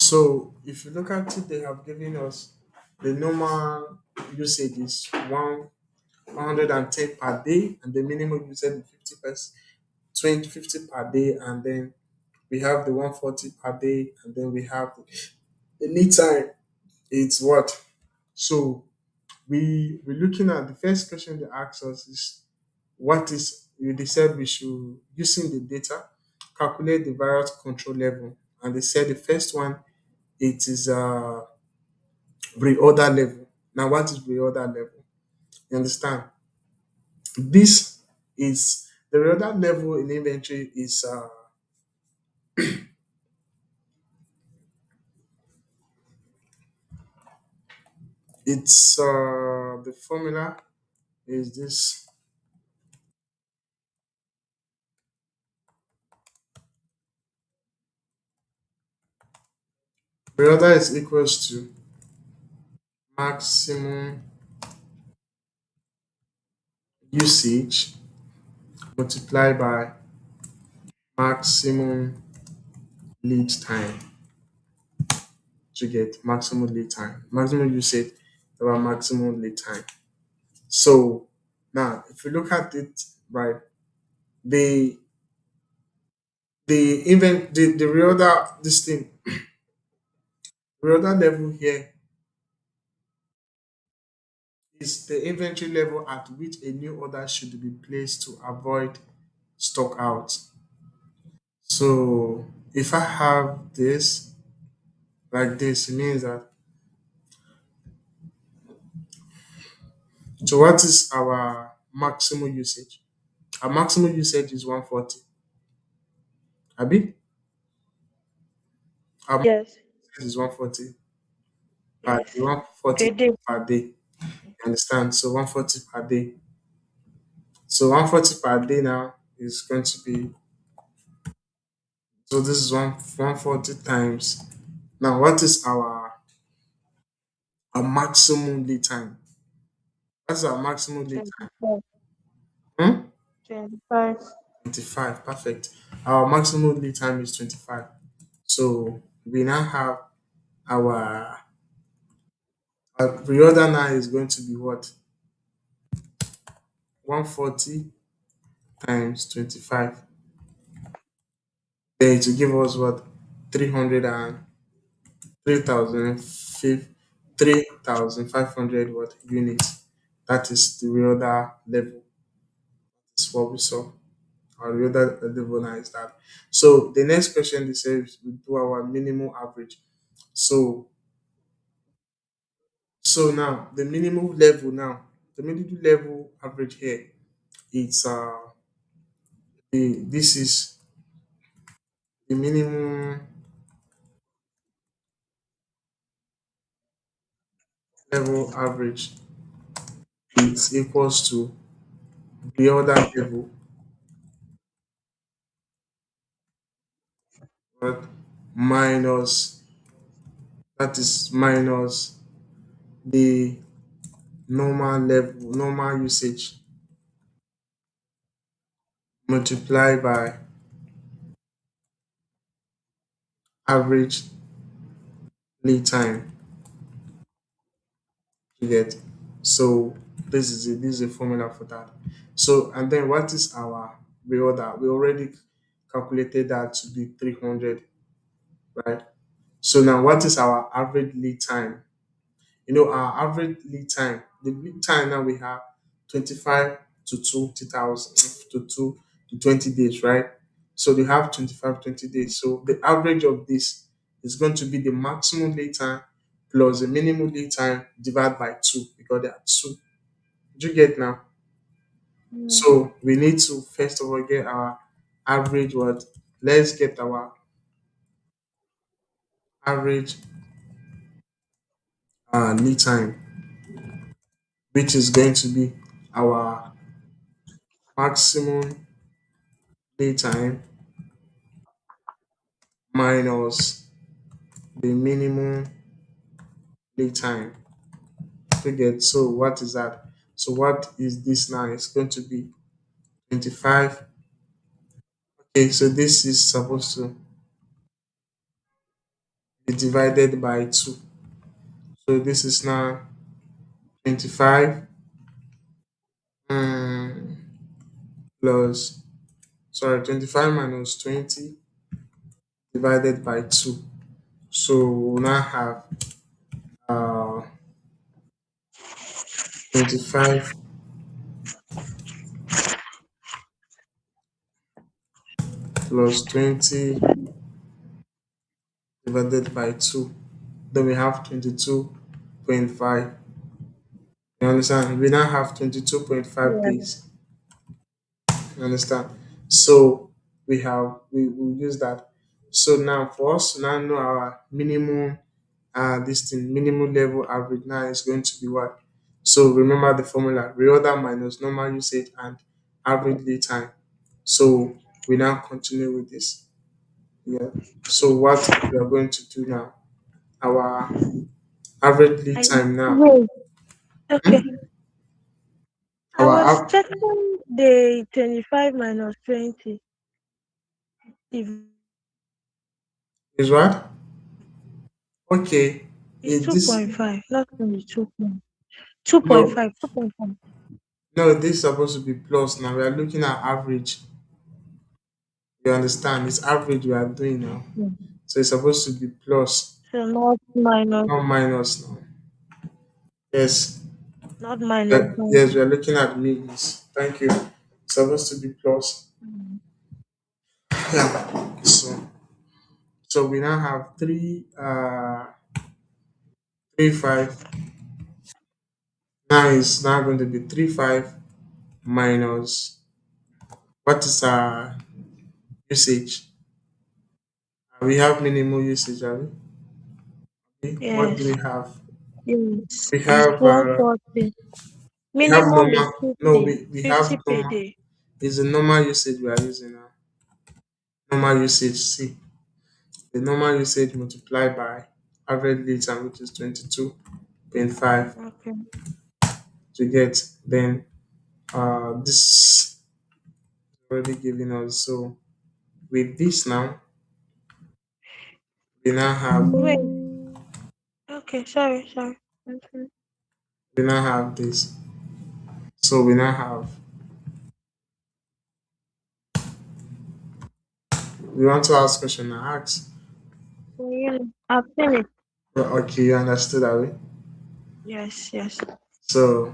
So if you look at it, they have given us the normal usage is 110 per day, and the minimum usage is 50 per day, and then we have the 140 per day, and then we have the lead time. It's what? So we're looking at the first question they asked us is what is they said we should using the data calculate the virus control level, and they said the first one it is reorder level. Now, what is reorder level? You understand? This is the reorder level in inventory is it's the formula is this reorder is equals to maximum usage multiplied by maximum lead time to get maximum lead time. Maximum usage about maximum lead time. So now if you look at it right, the the reorder this thing reorder level here is the inventory level at which a new order should be placed to avoid stock out. So if I have this like this, it means that so what is our maximum usage? Our maximum usage is 140. Abi? Our maximum Yes. usage is 140 per day, Yes. 140 Per day. per day. You understand? So 140 per day. So 140 per day now is going to be so this is 140 times. Now what is our maximum lead time? That's our maximum lead time. 25. Hmm? 25. 25. Perfect. Our maximum lead time is 25. So we now have our reorder now is going to be what? 140 times 25. Then to give us what? 300 and 3,500 what units. That is the reorder level. That's what we saw. Our reorder level now is that. So the next question they say is we do our minimum average. So so now the minimum level average here it's this is the minimum level average is equals to the other level but minus that is minus the normal usage multiplied by average lead time you get. So this is a formula for that. So and then what is our reorder? We already calculated that to be 300, right? So now what is our average lead time? You know, our average lead time, the lead time now we have 25 to 20,000 to 2 to 20 days, right? So they have 25, 20 days. So the average of this is going to be the maximum lead time plus the minimum lead time divided by 2 because there are 2. Do you get now? Mm. So we need to first of all get our average what? Let's get our average lead time, which is going to be our maximum lead time minus the minimum lead time to get. So what is that? So what is this now? It's going to be 25. Okay, so this is supposed to is divided by 2. So this is now 25 um, plus, sorry, 25 minus 20 divided by 2. So we'll now have uh, 25 plus 20 divided by 2. Then we have 22.5. You understand? We now have 22.5 Yeah. days. You understand? So we use that. So now for us to now know our minimum this thing minimum level average now is going to be what? So remember the formula reorder minus normal usage and average lead time. So we now continue with this. Yeah. So what we are going to do now? Our average lead I time now. wait. Okay. Hmm? I Our was checking the 25 minus 20 is what? Okay. is This 2.5, not only 2. no 2.5, 2.5. no, this is supposed to be plus now. We are looking at average. You understand? It's average we are doing now. Yeah. So it's supposed to be plus, So not minus, not minus now. Yes. not minus Yes, 20. we are looking at means. Thank you. It's supposed to be plus. Mm. Yeah. So we now have 3 5. Now it's now going to be 3 5 minus what is our usage? We have minimum usage, are we? Okay. What do Yes. we have? Yes. We It's have 140. Minimum is normal. No, 50. we 50 have per normal. day. It's the normal usage we are using now. Normal usage. See, the normal usage multiplied by average lead time, which is 22.5 Okay. to get. Then this already giving us. So with this now, we now have Wait. Okay. Sorry. Okay. we now have this. So we now have. We want to ask question. I ask. So, yeah, I've seen it. Well, okay, you understood that way. Yes. So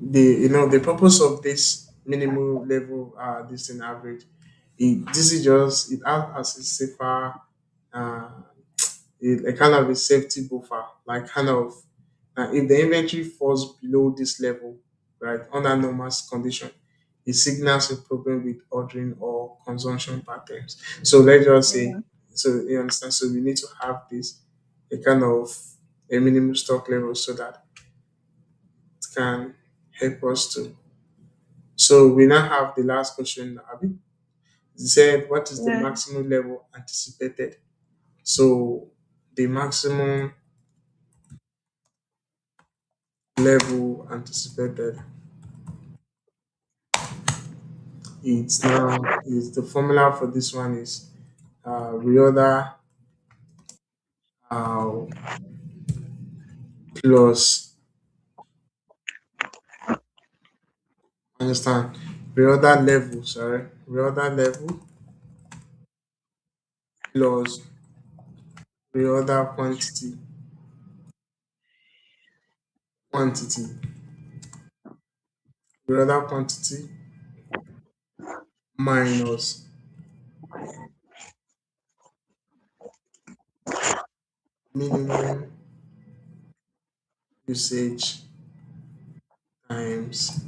the purpose of this minimum level this in average, this is just it acts as a safer uh a kind of a safety buffer, like kind of if the inventory falls below this level, right, under normal condition, it signals a problem with ordering or consumption patterns. So let's just say, Yeah. so you understand, so we need to have this a kind of a minimum stock level so that it can help us to. So we now have the last question, Abby. It said, what is the Yeah. maximum level anticipated? So the maximum level anticipated, it's now is the formula for this one is reorder uh, plus, understand, reorder level, sorry, reorder level plus reorder quantity, reorder quantity minus minimum usage times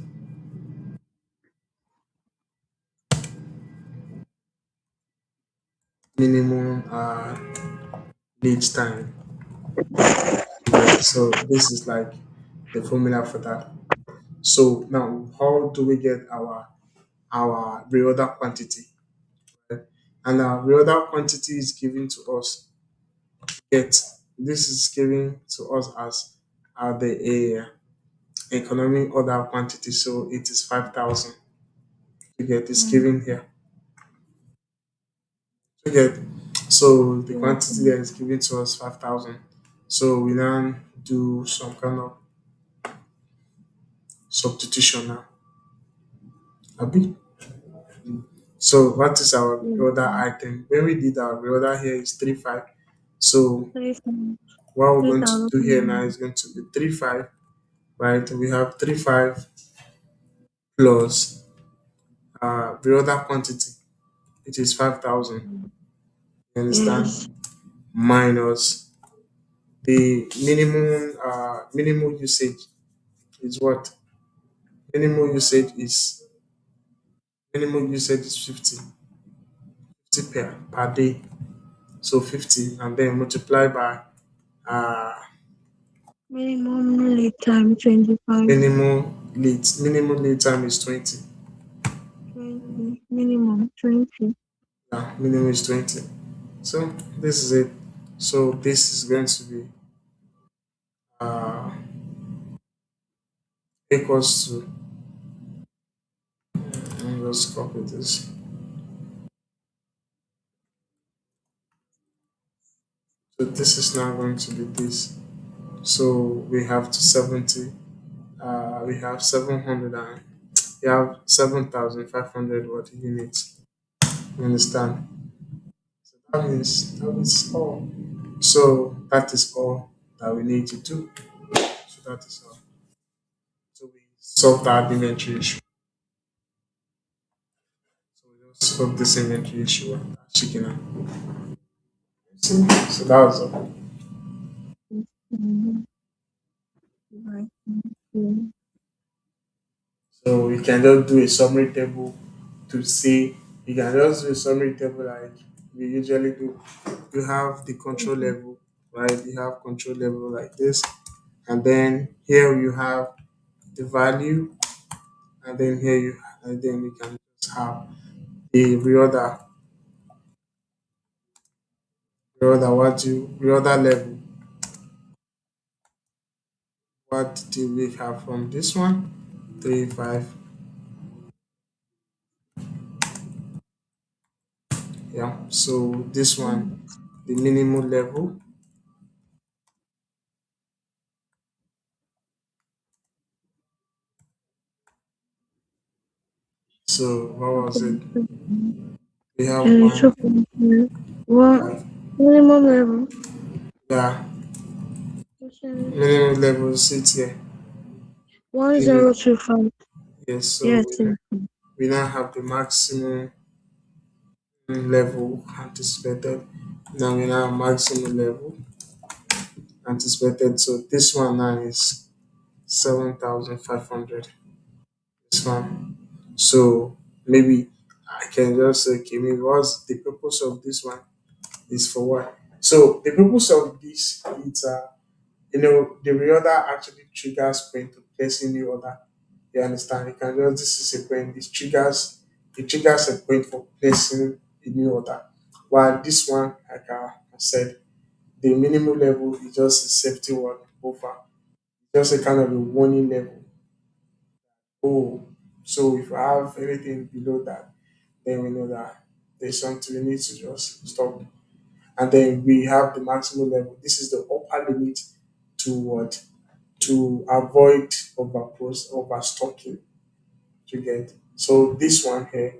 minimum lead time. Yeah, so this is like the formula for that. So now, how do we get our reorder quantity? Right? And our reorder quantity is given to us. Yet this is given to us as the economic order quantity. So it is 5,000. You get it's Mm. given here. You get. So the quantity Okay. that is given to us 5,000. So we now do some kind of substitution now. Abi? So what is our reorder Mm. item? When we did our reorder here is 3 5. So 3,000. what we're going to do here now 3,000. is going to be 3 5, right? We have 3 5 plus reorder quantity, which is 5,000. You Yes. understand? Minus the minimum usage is what? Minimum usage is minimum usage is 50 per day. So 50 and then multiply by uh Minimum lead time 25. minimum lead time is 20. 20. Minimum 20. Yeah, minimum is 20. So this is it. So this is going to be uh equals to, let me just copy this. So this is now going to be this. So we have to 70, we have 700 and we have 7,500 watt units. You understand? So that is all. So that is all that we need to do. So that is all. So we solve that inventory issue. So we just solve this inventory issue and that chicken. See? So that was all. Mhm. Right. Mhm. So you can just do a summary table to see. You can just do a summary table like we usually do. You have the control level, right? You have control level like this, and then here you have the value, and then here you can just have the reorder level. What do we have from this one? 3 5. Yeah. So this one, Mhm. the minimum level. So what was it? We have one. 22.2. We What have, minimum level? yeah, Percentage. minimum level sit here. Minimum, 1025. yes. So Yes, yes. we now have the maximum level anticipated. Now we now have maximum level anticipated. So this one now is 7,500. This one. So maybe I can just say, okay, maybe what's the purpose of this one is for what? So the purpose of this is, the reorder actually triggers point to place a new order. You understand? You can just, this is a point. It triggers a point for placing a new order. While this one, like I said, the minimum level is just a safety word buffer, just a kind of a warning level. Oh, so if I have anything below that, then we know that there's something we need to just stop. And then we have the maximum level. This is the upper limit to what? To avoid overstocking to get. So this one here,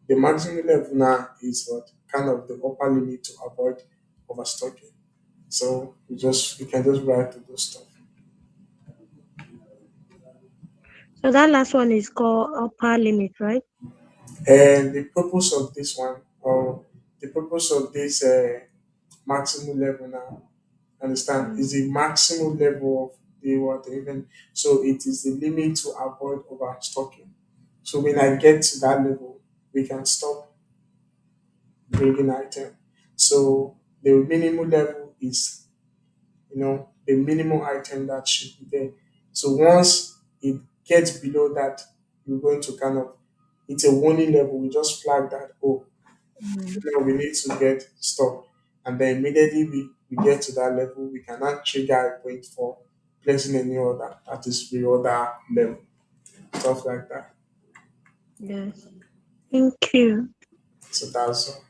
the maximum level now is what? Kind of the upper limit to avoid overstocking. So we can just write to those stuff. So that last one is called upper limit, right? And the purpose of this one, or the purpose of this maximum level now, understand, Mm. is the maximum level of the what even. So it is the limit to avoid overstocking. So when I get to that level, we can stop bringing item. So the minimum level is, the minimum item that should be there. So once it gets below that, we're going to kind of, it's a warning level. We just flag that, oh, Mm. now we need to get stopped. And then immediately we get to that level, we cannot trigger a point for placing a new order. That is the order level, stuff like that. Yes. Thank you. So that's all.